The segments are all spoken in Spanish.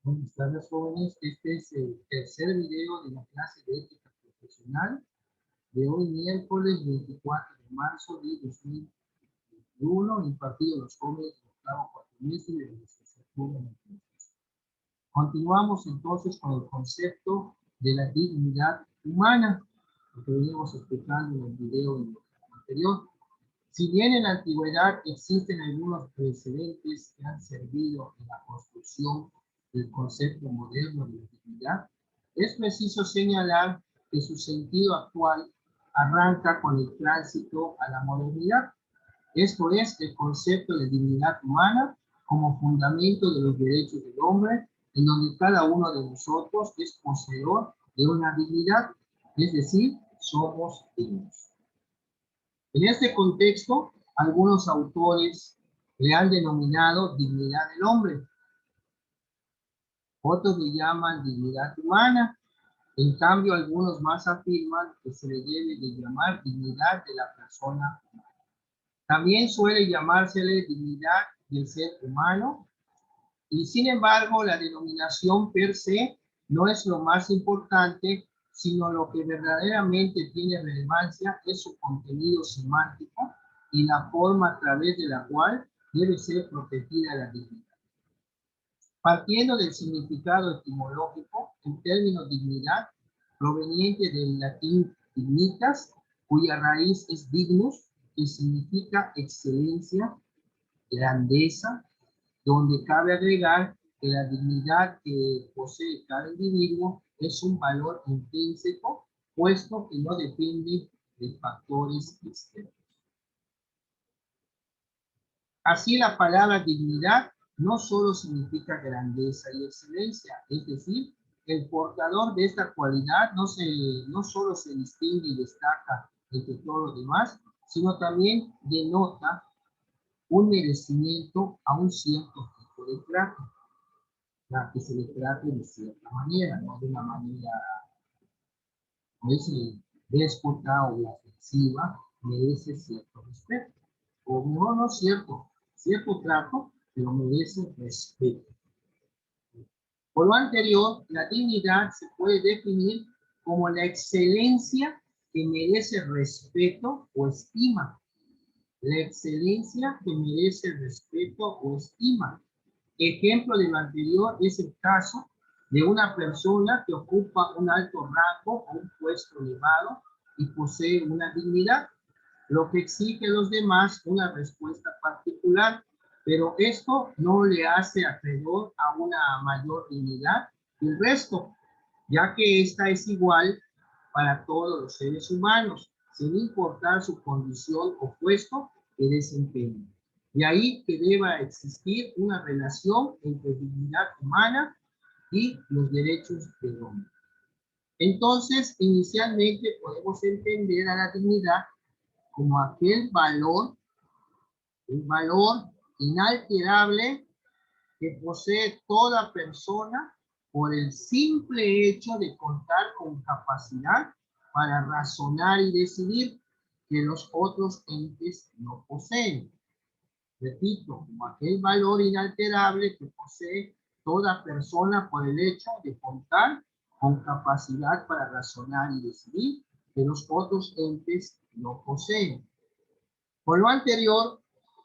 Buenas tardes, jóvenes. Este es el tercer video de la clase de ética profesional de hoy, miércoles 24 de marzo de 2021, impartido a los jóvenes del octavo cuatrimestre de la licenciatura en Administración. Continuamos entonces con el concepto de la dignidad humana, lo que venimos explicando en el video anterior. Si bien en la antigüedad existen algunos precedentes que han servido en la construcción del concepto moderno de la dignidad, es preciso señalar que su sentido actual arranca con el tránsito a la modernidad. Esto es, el concepto de dignidad humana como fundamento de los derechos del hombre, en donde cada uno de nosotros es poseedor de una dignidad, es decir, somos dignos. En este contexto, algunos autores le han denominado dignidad del hombre. Otros le llaman dignidad humana. En cambio, algunos más afirman que se le debe de llamar dignidad de la persona humana. También suele llamársele dignidad del ser humano. Y sin embargo, la denominación per se no es lo más importante, sino lo que verdaderamente tiene relevancia es su contenido semántico y la forma a través de la cual debe ser protegida la dignidad. Partiendo del significado etimológico, el término dignidad, proveniente del latín dignitas, cuya raíz es dignus, que significa excelencia, grandeza, donde cabe agregar que la dignidad que posee cada individuo es un valor intrínseco, puesto que no depende de factores externos. Así, la palabra dignidad no solo significa grandeza y excelencia, es decir, el portador de esta cualidad no solo se distingue y destaca entre todos los demás, sino también denota un merecimiento a un cierto tipo de trato, la que se le trate de cierta manera, no de una manera, no es déspota o ofensiva, merece cierto respeto. O no cierto trato, pero merece respeto. Por lo anterior, la dignidad se puede definir como la excelencia que merece respeto o estima. La excelencia que merece respeto o estima. Ejemplo de lo anterior es el caso de una persona que ocupa un alto rango o un puesto elevado y posee una dignidad, lo que exige a los demás una respuesta particular, pero esto no le hace acreedor a una mayor dignidad que el resto, ya que esta es igual para todos los seres humanos, sin importar su condición o puesto que desempeñen. De ahí que deba existir una relación entre dignidad humana y los derechos del hombre. Entonces, inicialmente podemos entender a la dignidad como aquel valor, un valor inalterable que posee toda persona por el simple hecho de contar con capacidad para razonar y decidir, que los otros entes no poseen. Repito, como aquel valor inalterable que posee toda persona por el hecho de contar con capacidad para razonar y decidir, que los otros entes no poseen. Por lo anterior,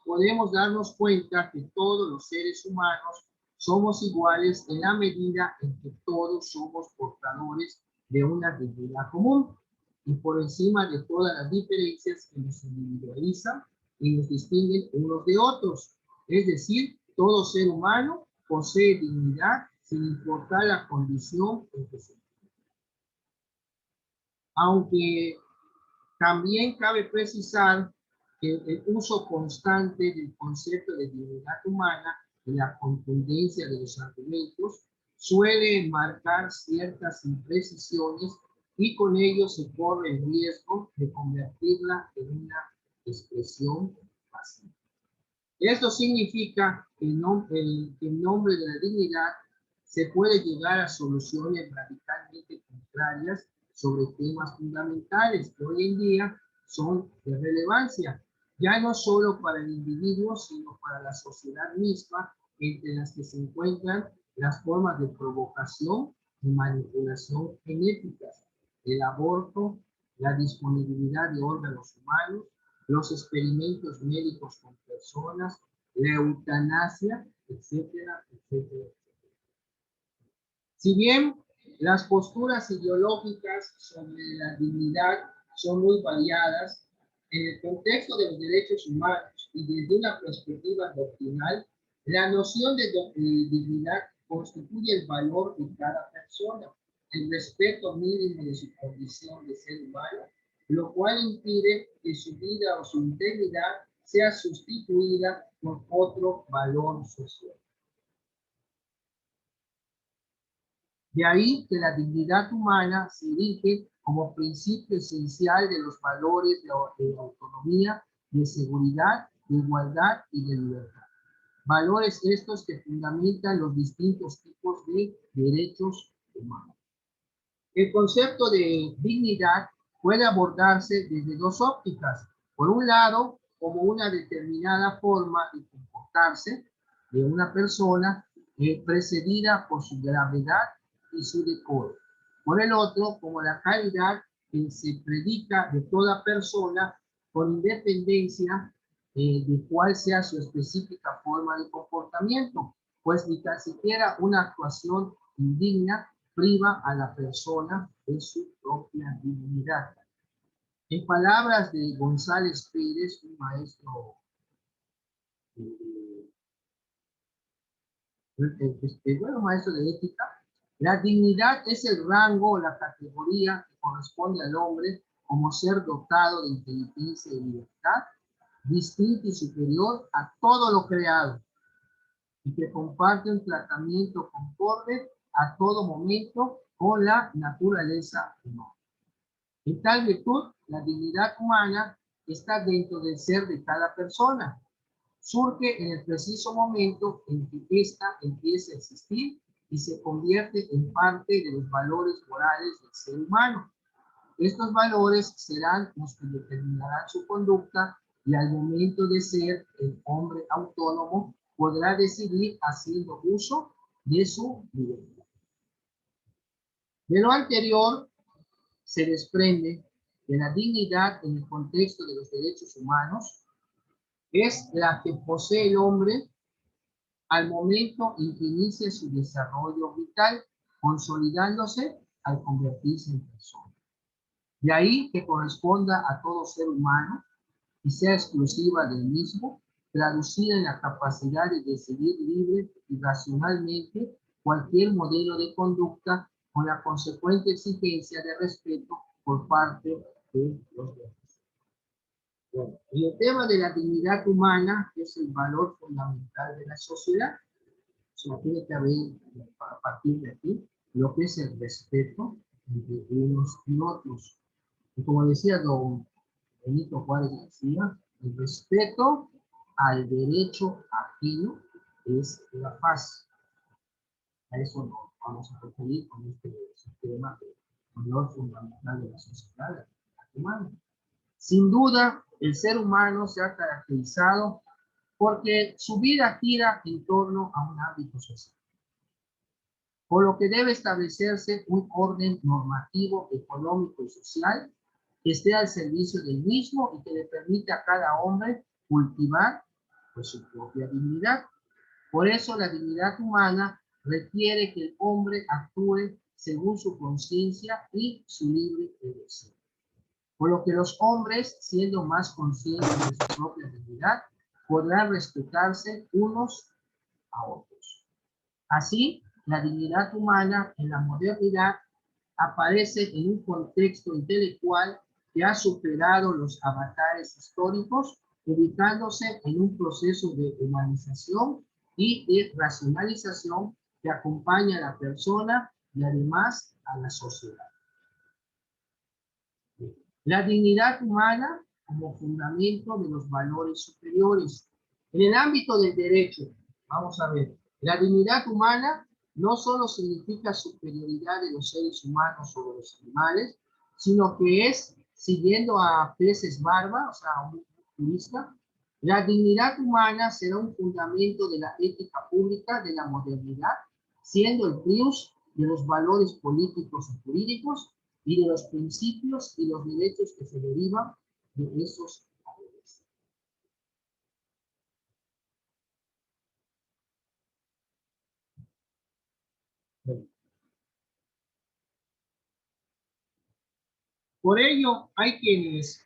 podemos darnos cuenta que todos los seres humanos somos iguales en la medida en que todos somos portadores de una dignidad común y por encima de todas las diferencias que nos individualizan y nos distinguen unos de otros. Es decir, todo ser humano posee dignidad sin importar la condición en que se encuentra. Aunque también cabe precisar que el uso constante del concepto de dignidad humana y la contundencia de los argumentos suele marcar ciertas imprecisiones y con ello se corre el riesgo de convertirla en una expresión pasiva. Esto significa que en nombre de la dignidad se puede llegar a soluciones radicalmente contrarias sobre temas fundamentales que hoy en día son de relevancia, ya no solo para el individuo, sino para la sociedad misma, entre las que se encuentran las formas de provocación y manipulación genéticas, el aborto, la disponibilidad de órganos humanos, los experimentos médicos con personas, la eutanasia, etcétera, etcétera. Si bien las posturas ideológicas sobre la dignidad son muy variadas, en el contexto de los derechos humanos y desde una perspectiva doctrinal, la noción de dignidad constituye el valor de cada persona, el respeto mínimo de su condición de ser humano, lo cual impide que su vida o su integridad sea sustituida por otro valor social. De ahí que la dignidad humana se erige como principio esencial de los valores de autonomía, de seguridad, de igualdad y de libertad. Valores estos que fundamentan los distintos tipos de derechos humanos. El concepto de dignidad puede abordarse desde dos ópticas. Por un lado, como una determinada forma de comportarse de una persona precedida por su gravedad y su decoro. Por el otro, como la calidad que se predica de toda persona con independencia de cuál sea su específica forma de comportamiento, pues ni tan siquiera una actuación indigna priva a la persona de su propia dignidad. En palabras de González Pérez, un maestro, maestro de ética, la dignidad es el rango o la categoría que corresponde al hombre como ser dotado de inteligencia y libertad, distinto y superior a todo lo creado, y que comparte un tratamiento concorde a todo momento con la naturaleza humana. En tal virtud, la dignidad humana está dentro del ser de cada persona. Surge en el preciso momento en que ésta empieza a existir y se convierte en parte de los valores morales del ser humano. Estos valores serán los que determinarán su conducta y al momento de ser el hombre autónomo podrá decidir haciendo uso de su libertad. De lo anterior se desprende que la dignidad en el contexto de los derechos humanos es la que posee el hombre al momento en que inicia su desarrollo vital, consolidándose al convertirse en persona. De ahí que corresponda a todo ser humano y sea exclusiva del mismo, traducida en la capacidad de decidir libre y racionalmente cualquier modelo de conducta con la consecuente exigencia de respeto por parte de los demás. Bueno, y el tema de la dignidad humana, que es el valor fundamental de la sociedad, se tiene que haber a partir de aquí lo que es el respeto entre unos y otros. Y como decía don Benito Juárez García, el respeto al derecho ajeno es la paz. A eso nos vamos a referir con este sistema de valor fundamental de la sociedad humana. Sin duda, el ser humano se ha caracterizado porque su vida gira en torno a un ámbito social, por lo que debe establecerse un orden normativo, económico y social que esté al servicio del mismo y que le permita a cada hombre cultivar pues, su propia dignidad. Por eso la dignidad humana requiere que el hombre actúe según su conciencia y su libre elección. Por lo que los hombres, siendo más conscientes de su propia dignidad, podrán respetarse unos a otros. Así, la dignidad humana en la modernidad aparece en un contexto intelectual que ha superado los avatares históricos, ubicándose en un proceso de humanización y de racionalización que acompaña a la persona y además a la sociedad. La dignidad humana como fundamento de los valores superiores. En el ámbito del derecho, vamos a ver, la dignidad humana no solo significa superioridad de los seres humanos sobre los animales, sino que es, siguiendo a Peces Barba, o sea, un jurista, la dignidad humana será un fundamento de la ética pública de la modernidad siendo el prius de los valores políticos y jurídicos y de los principios y los derechos que se derivan de esos valores. Bueno, por ello, hay quienes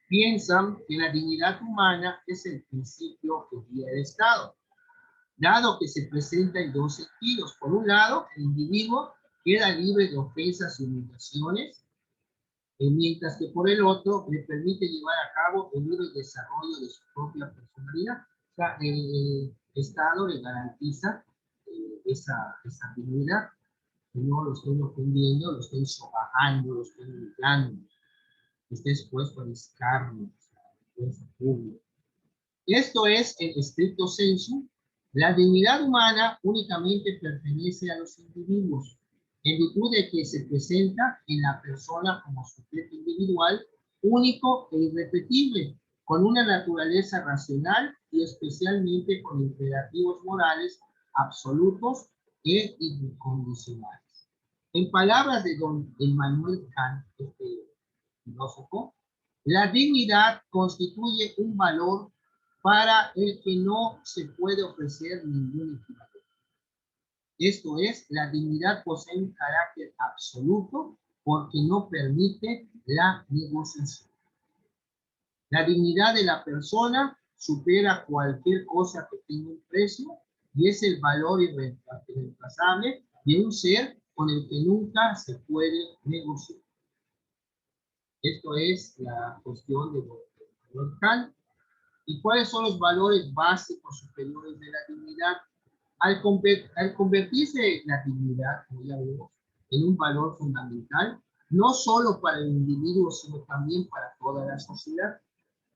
piensan que la dignidad humana es el principio que guía el Estado, dado que se presenta en dos sentidos. Por un lado, el individuo queda libre de ofensas y humillaciones, mientras que por el otro le permite llevar a cabo el libre desarrollo de su propia personalidad. O sea, el Estado le garantiza esa dignidad, que no lo estén ofendiendo, lo estén sobajando, lo estén humillando, que esté expuesto al escarnio, a público. Esto es, en estricto sensu, la dignidad humana únicamente pertenece a los individuos, en virtud de que se presenta en la persona como sujeto individual, único e irrepetible, con una naturaleza racional y especialmente con imperativos morales absolutos e incondicionales. En palabras de don Immanuel Kant, este filósofo, la dignidad constituye un valor para el que no se puede ofrecer ningún equivalente. Esto es, la dignidad posee un carácter absoluto porque no permite la negociación. La dignidad de la persona supera cualquier cosa que tenga un precio y es el valor irreemplazable de un ser con el que nunca se puede negociar. Esto es la cuestión de Kant. ¿Y cuáles son los valores básicos superiores de la dignidad? Al convertirse la dignidad, como ya vimos, en un valor fundamental, no solo para el individuo, sino también para toda la sociedad,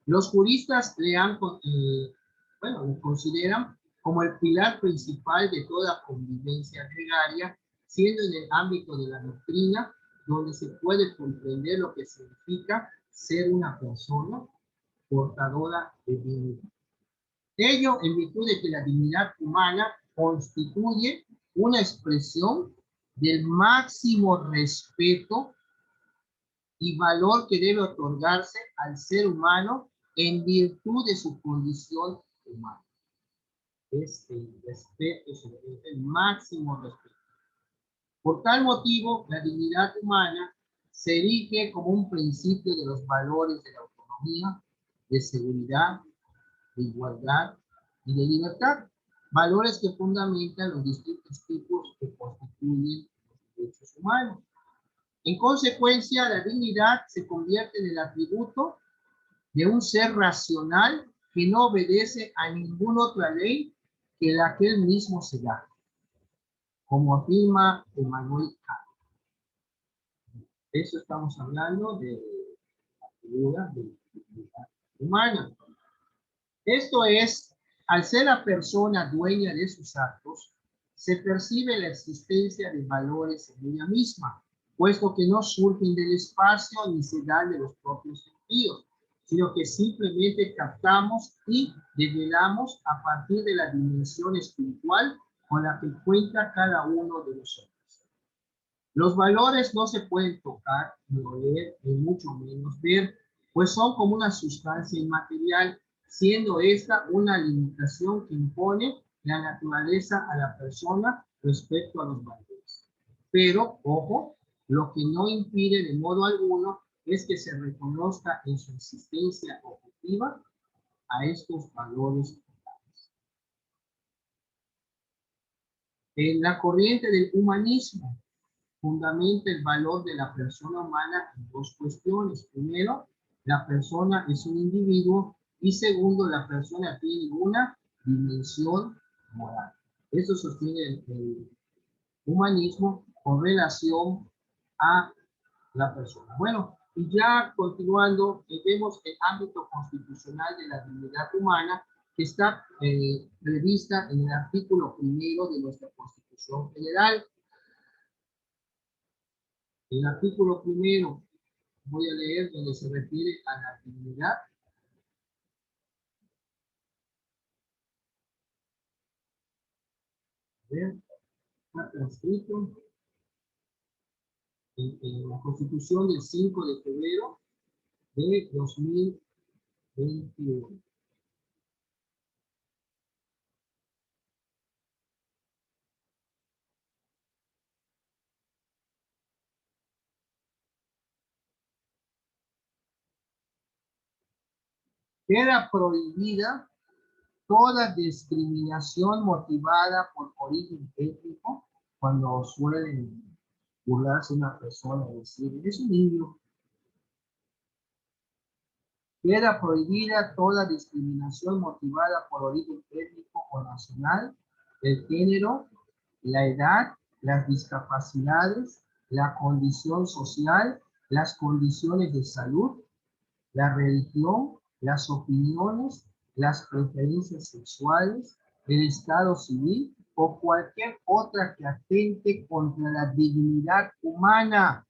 los juristas lo consideran como el pilar principal de toda convivencia gregaria, siendo en el ámbito de la doctrina donde se puede comprender lo que significa ser una persona portadora de dignidad. Ello en virtud de que la dignidad humana constituye una expresión del máximo respeto y valor que debe otorgarse al ser humano en virtud de su condición humana. Es el respeto, el máximo respeto. Por tal motivo, la dignidad humana se erige como un principio de los valores de la autonomía, de seguridad, de igualdad y de libertad, valores que fundamentan los distintos tipos que constituyen los derechos humanos. En consecuencia, la dignidad se convierte en el atributo de un ser racional que no obedece a ninguna otra ley que la que él mismo se da, como afirma Immanuel Kant. Eso estamos hablando de la figura de la dignidad humana. Esto es, al ser la persona dueña de sus actos, se percibe la existencia de valores en ella misma, puesto que no surgen del espacio ni se dan de los propios sentidos, sino que simplemente captamos y develamos a partir de la dimensión espiritual con la que cuenta cada uno de nosotros. Los valores no se pueden tocar, ni oler, ni mucho menos ver, pues son como una sustancia inmaterial, siendo esta una limitación que impone la naturaleza a la persona respecto a los valores. Pero, ojo, lo que no impide de modo alguno es que se reconozca en su existencia objetiva a estos valores. En la corriente del humanismo, fundamenta el valor de la persona humana en dos cuestiones. Primero, la persona es un individuo y segundo, la persona tiene una dimensión moral. Eso sostiene el humanismo con relación a la persona. Bueno, y ya continuando, vemos el ámbito constitucional de la dignidad humana que está prevista en el artículo 1 de nuestra Constitución Federal. El artículo 1, voy a leer donde se refiere a la dignidad. Está transcrito en la Constitución del 5 de febrero de 2021. Queda prohibida toda discriminación motivada por origen étnico, cuando suelen burlarse una persona y decir, es un niño. Queda prohibida toda discriminación motivada por origen étnico o nacional, el género, la edad, las discapacidades, la condición social, las condiciones de salud, la religión, las opiniones, las preferencias sexuales, el estado civil o cualquier otra que atente contra la dignidad humana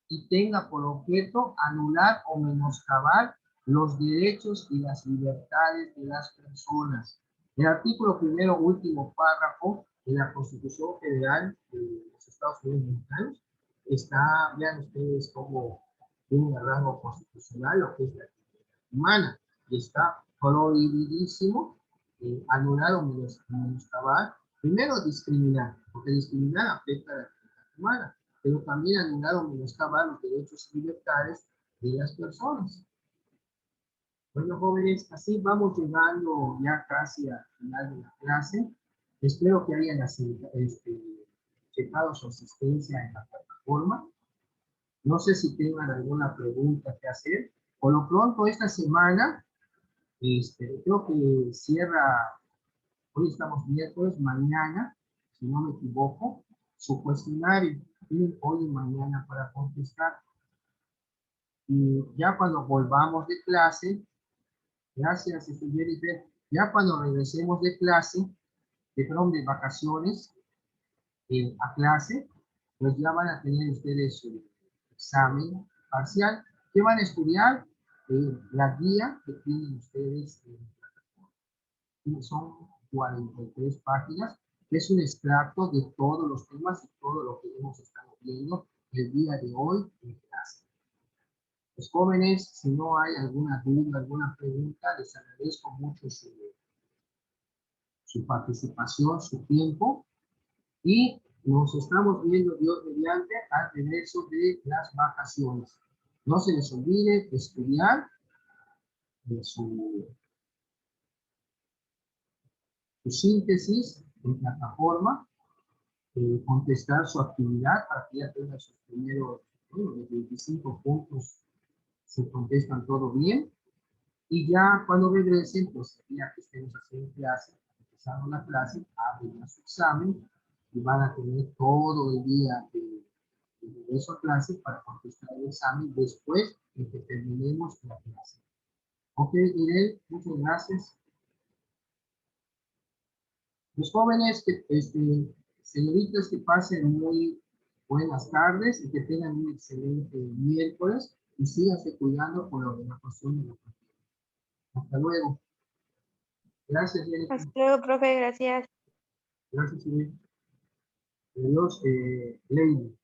y tenga por objeto anular o menoscabar los derechos y las libertades de las personas. El artículo primero, último párrafo de la Constitución Federal de los Estados Unidos Mexicanos está, vean ustedes cómo tiene el rango constitucional lo que es la dignidad humana, y está prohibidísimo anular o menoscabar, primero discriminar, porque discriminar afecta a la dignidad humana, pero también anular o menoscabar los derechos y libertades de las personas. Bueno, jóvenes, así vamos llegando ya casi al final de la clase. Espero que hayan checado su asistencia en la plataforma. No sé si tengan alguna pregunta que hacer. Por lo pronto, esta semana, creo que cierra, hoy estamos miércoles, mañana, si no me equivoco, su cuestionario. Tienen hoy y mañana para contestar. Y ya cuando volvamos de clase, gracias, Jennifer, ya cuando regresemos de clase, de vacaciones a clase, pues ya van a tener ustedes su examen parcial. ¿Qué van a estudiar? La guía que tienen ustedes son 43 páginas, que es un extracto de todos los temas y todo lo que hemos estado viendo el día de hoy en clase. Los jóvenes, si no hay alguna duda, alguna pregunta, les agradezco mucho su participación, su tiempo, y nos estamos viendo, Dios mediante, al regreso de las vacaciones. No se les olvide estudiar su síntesis en plataforma, contestar su actividad para que ya tenga sus primeros, bueno, los 25 puntos se contestan todo bien. Y ya cuando regresen, pues ya que estemos haciendo clase, empezando la clase, abren su examen y van a tener todo el día de regreso a clase para contestar el examen después de que terminemos la clase. Ok, Irene, muchas gracias. Los jóvenes, señoritas, que pasen muy buenas tardes y que tengan un excelente miércoles y síganse cuidando por la cuestión de la pandemia. Hasta luego. Gracias, Jennifer. Hasta luego, profe, gracias. Gracias, Irene. Adiós, Lady.